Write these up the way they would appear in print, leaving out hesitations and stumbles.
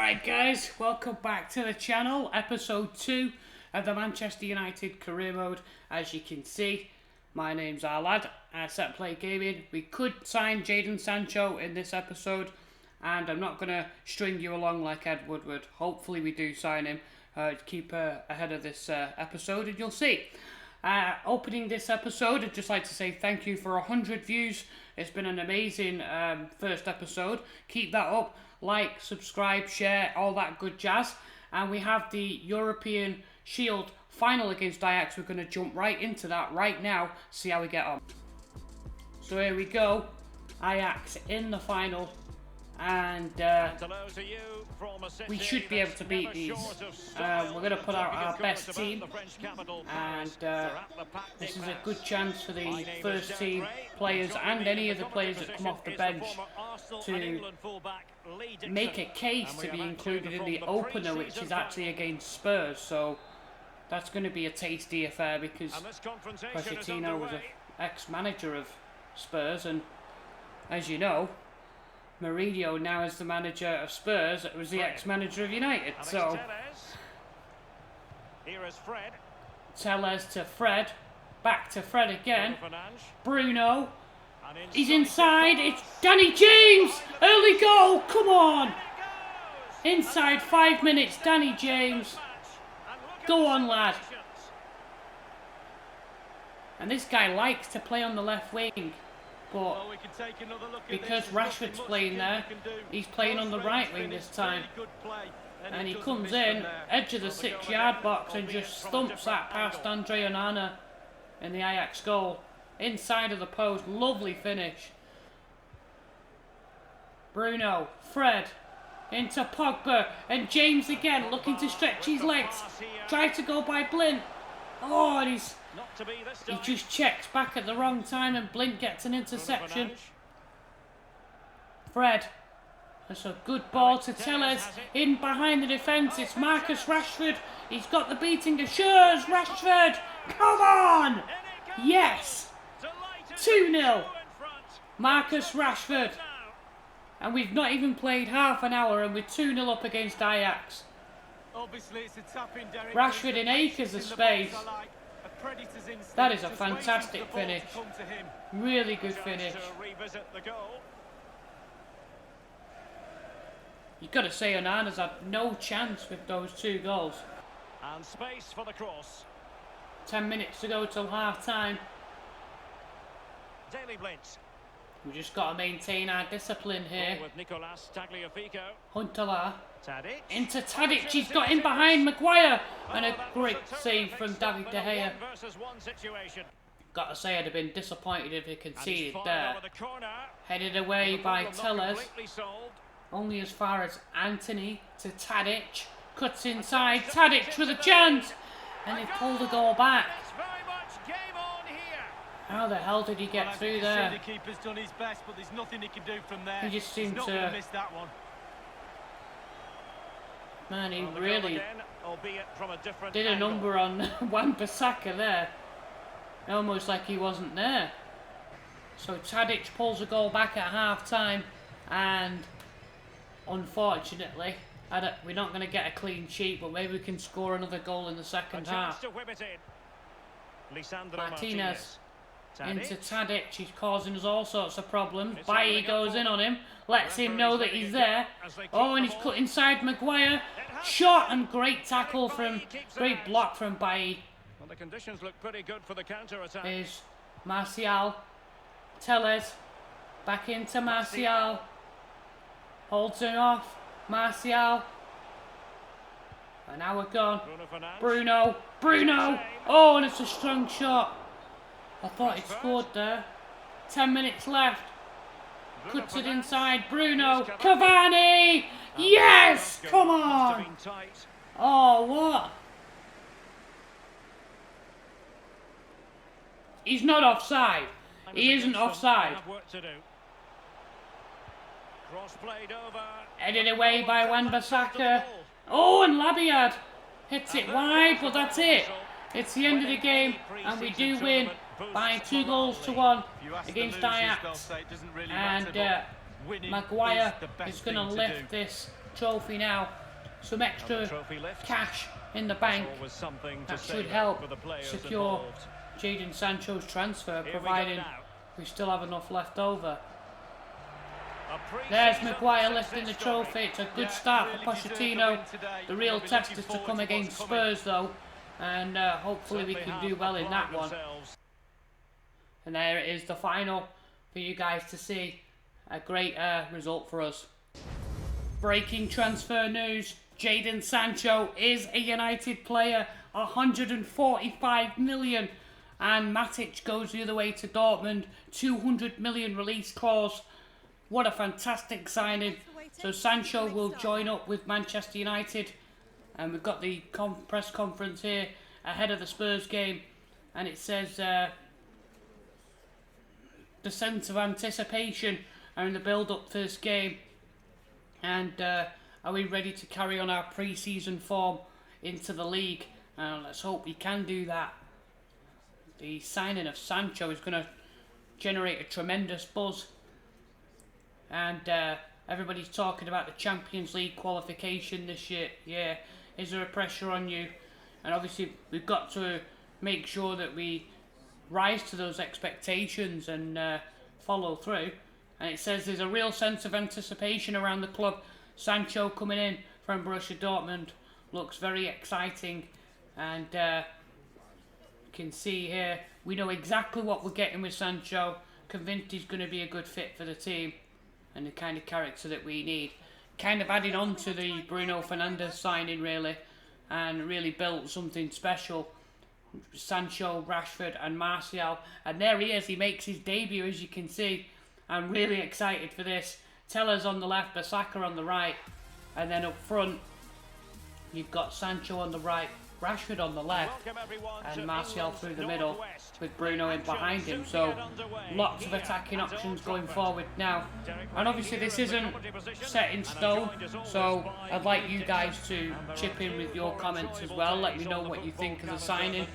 Right guys, welcome back to the channel, episode 2 of the Manchester United Career Mode. As you can see, my name's our lad, Set Play Gaming. We could sign Jadon Sancho in this episode, and I'm not going to string you along like Ed Woodward. Hopefully we do sign him, keep ahead of this episode, and you'll see. Opening this episode, I'd just like to say thank you for 100 views. It's been an amazing first episode. Keep that up. Like, subscribe, share, all that good jazz. And we have the European Shield final against Ajax. We're going to jump right into that right now, see how we get on. So here we go. Ajax in the final. And we should be able to beat these. We're going to put out our best team, and this is a good chance for the first team players and any of the players that come off the bench to make a case to be included in the opener, which is actually against Spurs. So that's going to be a tasty affair, because Pochettino was an ex-manager of Spurs, and as you know, Mauricio now is the manager of Spurs. It was the ex-manager of United. So here is Fred. Tellez to Fred. Back to Fred again. Bruno. He's inside. It's Danny James. Early goal. Come on. Inside 5 minutes. Danny James. Go on, lad. And this guy likes to play on the left wing. But because Rashford's playing there, he's playing on the right wing this time. And he comes in, edge of the 6-yard box, and just thumps that past Andre Onana in the Ajax goal. Inside of the post, lovely finish. Bruno, Fred, into Pogba, and James again, looking to stretch his legs. Tried to go by Blint. Oh, and he just checks back at the wrong time, and Blint gets an interception. Fred. That's a good ball to Tellez. In behind the defence, it's Marcus Rashford. He's got the beating of Schurz. Rashford. Come on. Yes. 2-0. Marcus Rashford. And we've not even played half an hour, and we're 2-0 up against Ajax. Rashford in acres of space. That is a fantastic finish. Really good finish. You've got to say Onana's had no chance with those 2 goals. And space for the cross. 10 minutes to go till half time. We've just got to maintain our discipline here. Huntelaar. Into Tadic. He's got in behind Maguire. And a great save from David De Gea. Got to say, I'd have been disappointed if he conceded there. Headed away by Tellez. Only as far as Anthony to Tadic. Cuts inside. Tadic with a chance. And they pull the goal back. How the hell did he get through there? The keeper's done his best, but there's nothing he can do from there. He just seemed to miss that one. Man, he really did a number on Wan-Bissaka there. Almost like he wasn't there. So Tadic pulls the goal back at half time, and unfortunately, we're not going to get a clean sheet, but maybe we can score another goal in the second half. Martinez. Into Tadic, he's causing us all sorts of problems. Bailly goes in on him, lets him know that he's there. Oh, and he's cut inside Maguire. Shot, and great tackle from, great block from Bailly. Well, the conditions look pretty good for the counter attack. Is Martial. Tellez. Back into Martial. Holds him off. Martial. And now we're gone. Bruno. Bruno. Oh, and it's a strong shot. I thought he'd scored there. 10 minutes left. Cuts it inside. Bruno. Cavani! Yes! Come on! Oh, what? He's not offside. He isn't offside. Headed away by Wan-Bissaka. Oh, and Labiad hits it wide, but that's it. It's the end of the game, and we do win by 2-1 against Ajax. And Maguire is going to lift this trophy now. Some extra cash in the bank that should help secure Jadon Sancho's transfer, providing we still have enough left over. There's Maguire lifting the trophy. It's a good start for Pochettino. The real test is to come against Spurs though, and hopefully we can do well in that one. And there it is, the final for you guys to see. A great result for us. Breaking transfer news. Jadon Sancho is a United player. 145 million. And Matic goes the other way to Dortmund. 200 million release clause. What a fantastic signing. So Sancho will join up with Manchester United. And we've got the press conference here ahead of the Spurs game. And it says the sense of anticipation and the build-up for this game. And are we ready to carry on our pre-season form into the league? Let's hope we can do that. The signing of Sancho is going to generate a tremendous buzz. And everybody's talking about the Champions League qualification this year. Yeah, is there a pressure on you? And obviously we've got to make sure that we rise to those expectations and follow through. And it says there's a real sense of anticipation around the club. Sancho coming in from Borussia Dortmund looks very exciting. And you can see here, we know exactly what we're getting with Sancho. Convinced he's going to be a good fit for the team and the kind of character that we need. Kind of added on to the Bruno Fernandes signing really, and really built something special. Sancho, Rashford and Martial, and there he is, he makes his debut as you can see. I'm really excited for this. Tellers on the left, Basaka on the right, and then up front you've got Sancho on the right, Rashford on the left, and Martial through the middle with Bruno in behind him. So lots of attacking options going forward now. And obviously this isn't set in stone, so I'd like you guys to chip in with your comments as well. Let me know what you think of the signing.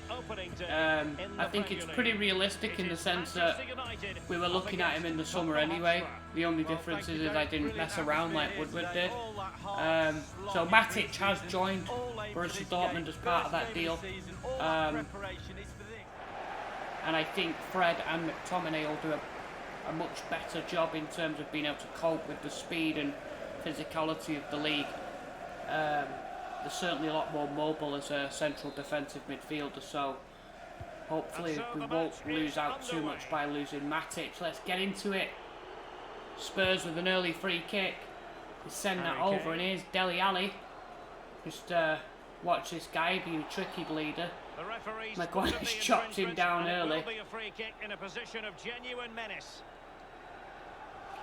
I think it's pretty realistic in the sense that we were looking at him in the summer anyway. The only difference is I didn't mess around like Woodward did. So Matic has joined Borussia Dortmund as part of that deal. And I think Fred and McTominay will do a much better job in terms of being able to cope with the speed and physicality of the league. They're certainly a lot more mobile as a central defensive midfielder, so hopefully we won't lose out too much by losing Matic. Let's get into it. Spurs with an early free kick. They send that over, and here's Dele Alli. Just watch this guy being a tricky bleeder. Maguire's chopped him down early. I'm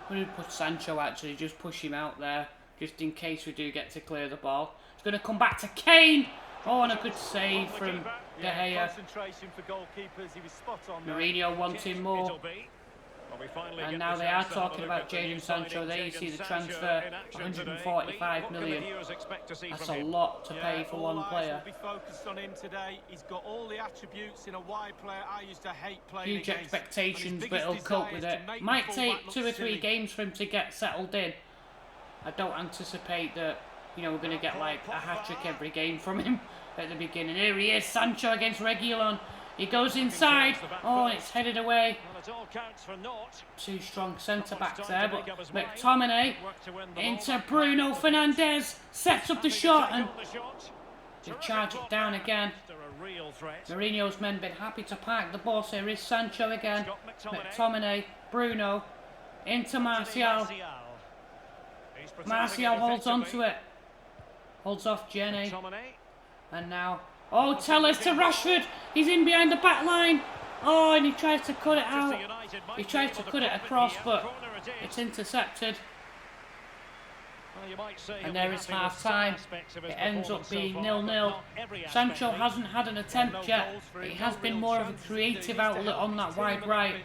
going to put Sancho actually, just push him out there, just in case we do get to clear the ball. It's going to come back to Kane. Oh, and a good save from De Gea. Mourinho wanting more. And now they are talking about Jadon Sancho. There you see the transfer, 145 million. That's a lot to pay for one player. Huge expectations, but he'll cope with it. Might take 2 or 3 games for him to get settled in. I don't anticipate that, you know, we're going to get like a hat-trick every game from him at the beginning. Here he is, Sancho against Reguilon. He goes inside. Oh, and it's headed away. 2 strong centre-backs there, but McTominay into Bruno Fernandes. Sets up the shot and to charge it down again. Mourinho's men been happy to park the bus. Here is Sancho again. McTominay, Bruno, into Martial. Martial holds on to it. Holds off Jenny. And now, oh, Tellers to Rashford. He's in behind the back line. Oh, and he tries to cut it out. He tries to cut it across, but it's intercepted. And there is half time. It ends up being 0-0. Sancho hasn't had an attempt yet. It has been more of a creative outlet on that wide right.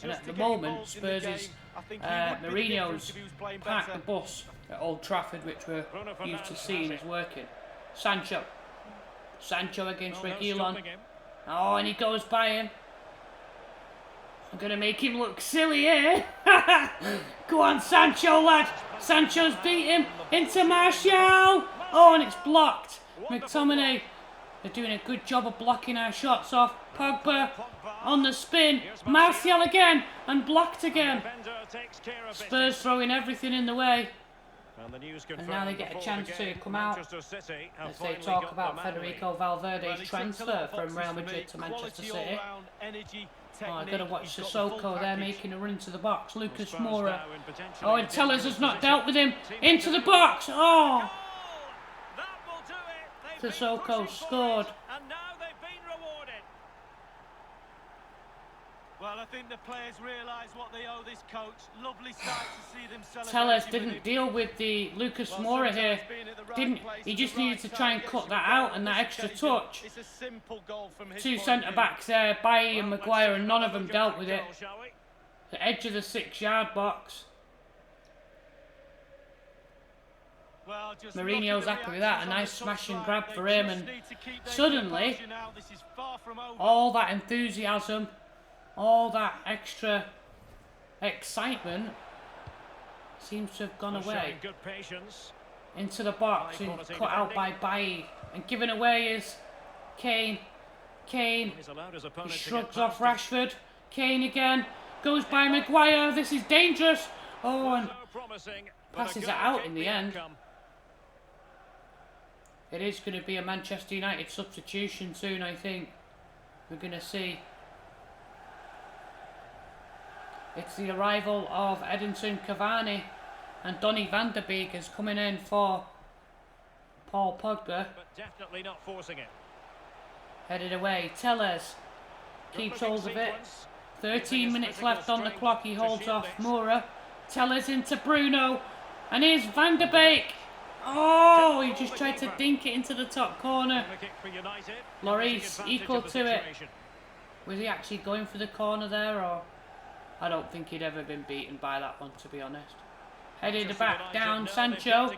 And at the moment, Spurs' Mourinho's parked the bus at Old Trafford, which we're used to seeing is working. Sancho against Reguilon. Oh, and he goes by him. I'm going to make him look silly here. Go on, Sancho, lad. Sancho's beat him. into Martial. Oh, and it's blocked. McTominay, they're doing a good job of blocking our shots off. Pogba on the spin. Martial again, and blocked again. Spurs throwing everything in the way. And now they get a chance to come out as they talk about Federico Valverde's transfer from Real Madrid to Manchester City. Oh, I've got to watch Sissoko there making a run into the box. Lucas Moura. Oh, and Tellers has not dealt with him. Into the box. Oh! Sissoko scored. Well, I think the players realise what they owe this coach. Lovely sight to see them celebrate. Tellers didn't deal with the Lucas Moura here. He just needed to try and cut that out and that extra touch. It's a simple goal from his 2 centre backs there, Bailly and Maguire, and none of them dealt with it. The edge of the 6-yard box. Well, Mourinho's happy with that. A nice smash and grab for him, and suddenly all that enthusiasm, all that extra excitement seems to have gone away. Into the box and cut out by Bailly, and given away is Kane. Kane, he shrugs off Rashford. Kane again, goes by Maguire. This is dangerous. Oh, and passes it out in the end. It is going to be a Manchester United substitution soon, I think. We're going to see. It's the arrival of Edinson Cavani, and Donny van der Beek is coming in for Paul Pogba. But definitely not forcing it. Headed away. Tellers keeps hold of it. 13 minutes left on the clock. He holds off Moura. Tellers into Bruno. And here's Van der Beek. Oh, he just tried to dink it into the top corner. Lloris equal to it. Was he actually going for the corner there, or? I don't think he'd ever been beaten by that one, to be honest. Headed back down, Sancho.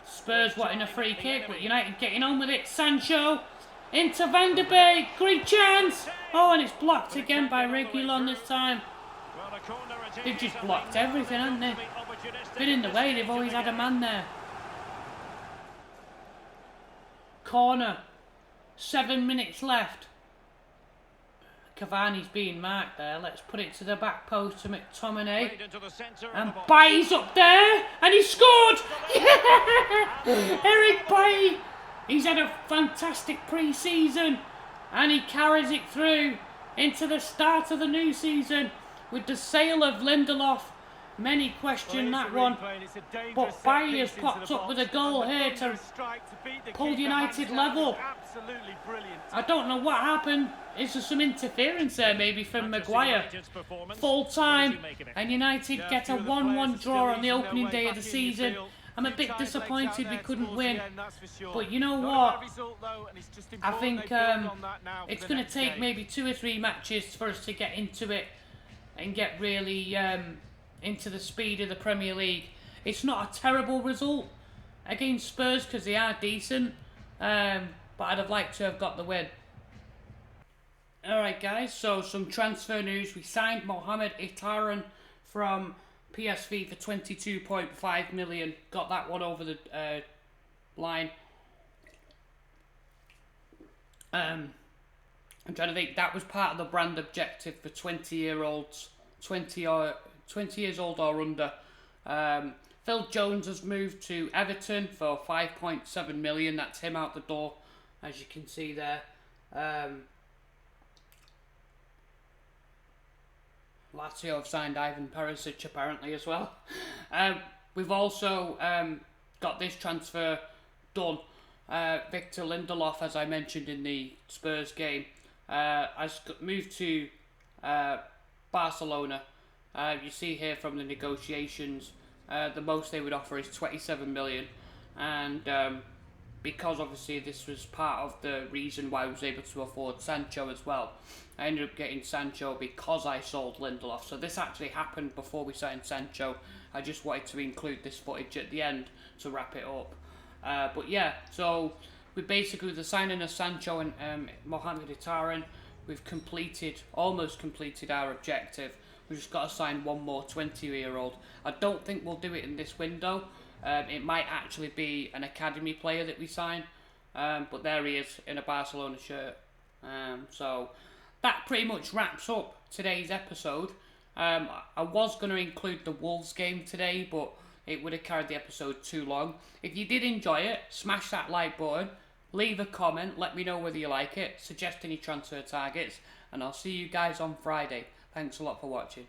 Spurs wanting a free kick, but United getting on with it. Sancho into Van der Beek. Great chance. Oh, and it's blocked again by Reguilon this time. They've just blocked everything, haven't they? Been in the way, they've always had a man there. Corner. 7 minutes left. Cavani's being marked there. Let's put it to the back post to McTominay. And Bailly's up there. And he scored! Yeah! Eric Bailly. He's had a fantastic pre-season. And he carries it through into the start of the new season with the sale of Lindelof. Many question that one, but Bailly has popped up with a goal here to pull United level. I don't know what happened. Is there some interference there maybe from Maguire? Full time, and United get a 1-1 draw on the opening day of the season. I'm a bit disappointed we couldn't win, but you know what? I think it's going to take maybe 2 or 3 matches for us to get into it and get really into the speed of the Premier League. It's not a terrible result against Spurs because they are decent, but I'd have liked to have got the win. Alright guys, so some transfer news. We signed Mohamed Ihtaren from PSV for 22.5 million. Got that one over the line. I'm trying to think, that was part of the brand objective for 20-year-olds, 20 years old or under. Phil Jones has moved to Everton for 5.7 million. That's him out the door, as you can see there. Lazio have signed Ivan Perisic apparently as well. We've also got this transfer done. Victor Lindelof, as I mentioned in the Spurs game, has moved to Barcelona. You see here from the negotiations, the most they would offer is 27 million, and because obviously this was part of the reason why I was able to afford Sancho as well, I ended up getting Sancho because I sold Lindelof. So this actually happened before we signed Sancho. I just wanted to include this footage at the end to wrap it up. But yeah, so we basically, with the signing of Sancho and Mohamed Ihtaren, we've almost completed our objective. We've just got to sign one more 20-year-old. I don't think we'll do it in this window. It might actually be an academy player that we sign, but there he is in a Barcelona shirt. So that pretty much wraps up today's episode. I was going to include the Wolves game today, but it would have carried the episode too long. If you did enjoy it, smash that like button, leave a comment, let me know whether you like it, suggest any transfer targets, and I'll see you guys on Friday. Thanks a lot for watching.